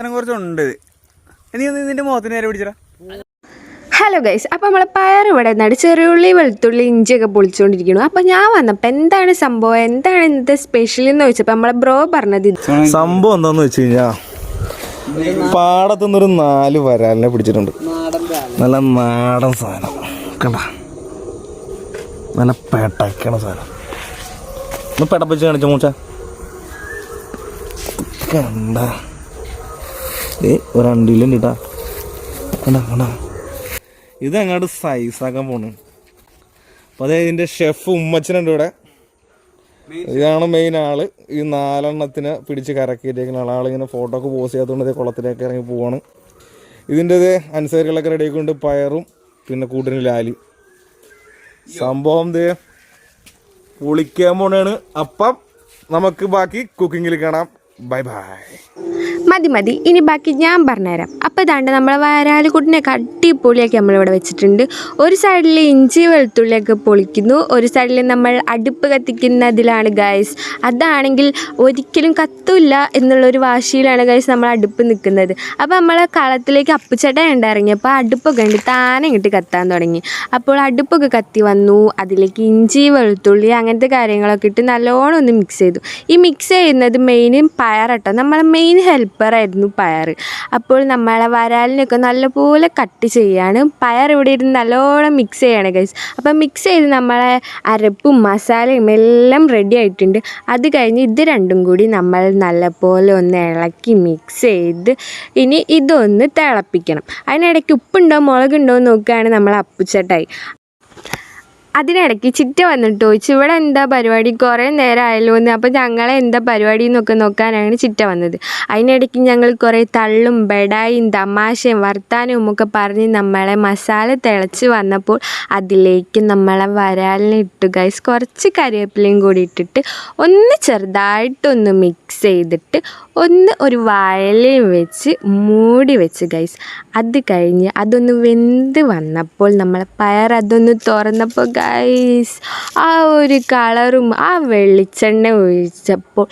കുറച്ചുണ്ട്. നീ നിന്റെ മുഖത്തിന് നേരെ പിടിച്ചടാ. ഹലോ ഗൈസ്, അപ്പോൾ നമ്മളെ പയർ ഇവിടെ നിന്നാണ് ചെറിയുള്ളി വെളുത്തുള്ളി ഇഞ്ചിയൊക്കെ പൊളിച്ചുകൊണ്ടിരിക്കുന്നു. അപ്പോൾ ഞാൻ വന്നപ്പോൾ എന്താണ് സംഭവം, എന്താണ് ഇന്നത്തെ സ്പെഷ്യൽ എന്ന് ചോദിച്ചപ്പോൾ നമ്മളെ ബ്രോ പറഞ്ഞത് സംഭവം എന്താന്ന് വെച്ച് കഴിഞ്ഞാൽ പാടത്തുനിന്നൊരു 4 വരാലിനെ പിടിച്ചിട്ടുണ്ട്. നല്ല നാടൻ സാധനം കണ്ട, നല്ല പെട്ടക്കണ സാധനം. ഒന്ന് പെടപ്പിച്ച് കാണിച്ച മൂച്ച കണ്ട, ഒരു അണ്ടിയിലും കിട്ടാ കണ്ട കണ്ട. ഇതങ്ങോട്ട് സൈസാക്കാൻ പോണ്. അപ്പം അതേ ഇതിൻ്റെ ഷെഫ് ഉമ്മച്ചനുണ്ട് ഇവിടെ. ഇതാണ് മെയിൻ ആള്. ഈ 4 എണ്ണത്തിനെ പിടിച്ച് കരക്കിയിട്ടേക്കുന്ന ആളിങ്ങനെ ഫോട്ടോ ഒക്കെ പോസ്റ്റ് ചെയ്യാത്തതുകൊണ്ട് കുളത്തിലേക്ക് ഇറങ്ങി പോവാണ്. ഇതിൻ്റെ അനുസരികളൊക്കെ റെഡി ആയിക്കൊണ്ട് പയറും പിന്നെ കൂട്ടിന് ലാലി സംഭവം പൊളിക്കാൻ പോണാണ്. അപ്പം നമുക്ക് ബാക്കി കുക്കിങ്ങിൽ കാണാം. Bye bye. മതി ഇനി ബാക്കി ഞാൻ പറഞ്ഞുതരാം. അപ്പോൾ ഇതാണ്ട് നമ്മളെ വരാലുകുട്ടിനെയൊക്കെ അടിപൊളിയാക്കി നമ്മളിവിടെ വെച്ചിട്ടുണ്ട്. ഒരു സൈഡിൽ ഇഞ്ചി വെളുത്തുള്ളിയൊക്കെ പൊളിക്കുന്നു, ഒരു സൈഡിൽ നമ്മൾ അടുപ്പ് കത്തിക്കുന്നതിലാണ് ഗൈസ്. അതാണെങ്കിൽ ഒരിക്കലും കത്തില്ല എന്നുള്ളൊരു വാശിയിലാണ് ഗൈസ് നമ്മൾ അടുപ്പ് നിൽക്കുന്നത്. അപ്പോൾ നമ്മളെ കളത്തിലേക്ക് അപ്പുച്ചട്ട ഉണ്ടായിറങ്ങിയപ്പോൾ അടുപ്പൊക്കെ ഉണ്ട് താനെ ഇങ്ങോട്ട് കത്താൻ തുടങ്ങി. അപ്പോൾ അടുപ്പൊക്കെ കത്തി വന്നു. അതിലേക്ക് ഇഞ്ചി വെളുത്തുള്ളി അങ്ങനത്തെ കാര്യങ്ങളൊക്കെ ഇട്ട് നല്ലോണം ഒന്ന് മിക്സ് ചെയ്തു. ഈ മിക്സ് ചെയ്യുന്നത് മെയിനും പയറട്ടോ, നമ്മളെ മെയിൻ ഹെൽപ്പറായിരുന്നു പയർ. അപ്പോൾ നമ്മളെ വരാലിനൊക്കെ നല്ലപോലെ കട്ട് ചെയ്യാണ്. പയർ ഇവിടെ ഇരുന്ന് നല്ലോണം മിക്സ് ചെയ്യാണ് ഗൈസ്. അപ്പം മിക്സ് ചെയ്ത് നമ്മളെ അരപ്പും മസാലയും എല്ലാം റെഡി ആയിട്ടുണ്ട്. അത് കഴിഞ്ഞ് ഇത് രണ്ടും കൂടി നമ്മൾ നല്ലപോലെ ഒന്ന് ഇളക്കി മിക്സ് ചെയ്ത് ഇനി ഇതൊന്ന് തിളപ്പിക്കണം. അതിനിടയ്ക്ക് ഉപ്പുണ്ടോ മുളകുണ്ടോ എന്ന് നോക്കുകയാണ് നമ്മൾ അപ്പുച്ചട്ടായി. അതിനിടയ്ക്ക് ചിറ്റ വന്നിട്ട് ചോദിച്ചു ഇവിടെ എന്താ പരിപാടി, കുറേ നേരം ആയല്ലോ എന്ന്. അപ്പോൾ ഞങ്ങളെ എന്താ പരിപാടി എന്നൊക്കെ നോക്കാനാണ് ചിറ്റ വന്നത്. അതിനിടയ്ക്ക് ഞങ്ങൾ കുറേ തള്ളും ബെഡായും തമാശയും വർത്താനവും ഒക്കെ പറഞ്ഞ് നമ്മളെ മസാല തിളച്ച് വന്നപ്പോൾ അതിലേക്ക് നമ്മളെ വരാലിനെ ഇട്ടു ഗൈസ്. കുറച്ച് കറിവേപ്പിലയും കൂടി ഇട്ടിട്ട് ഒന്ന് ചെറുതായിട്ടൊന്ന് മിക്സ് ചെയ്തിട്ട് ഒരു വാഴയിലയും വെച്ച് മൂടി വെച്ച് ഗൈസ്. അത് കഴിഞ്ഞ് അതൊന്ന് വെന്ത് വന്നപ്പോൾ നമ്മളെ പയർ അതൊന്ന് തുറന്നപ്പോൾ ഗൈസ് ആ ഒരു കളറും ആ വെളിച്ചെണ്ണ ഒഴിച്ചപ്പോൾ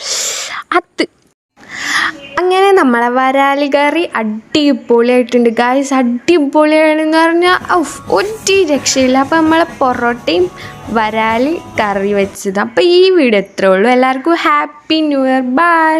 അങ്ങനെ നമ്മളെ വരാലി കറി അടിപൊളിയായിട്ടുണ്ട് ഗൈസ്. അടിപൊളിയാണെന്ന് പറഞ്ഞാൽ ഒരു രക്ഷയില്ല. അപ്പോൾ നമ്മളെ പൊറോട്ടയും വരാലി കറി വെച്ചത്. അപ്പോൾ ഈ വീഡിയോ എത്രയേ ഉള്ളൂ. എല്ലാവർക്കും ഹാപ്പി ന്യൂ ഇയർ. ബൈ.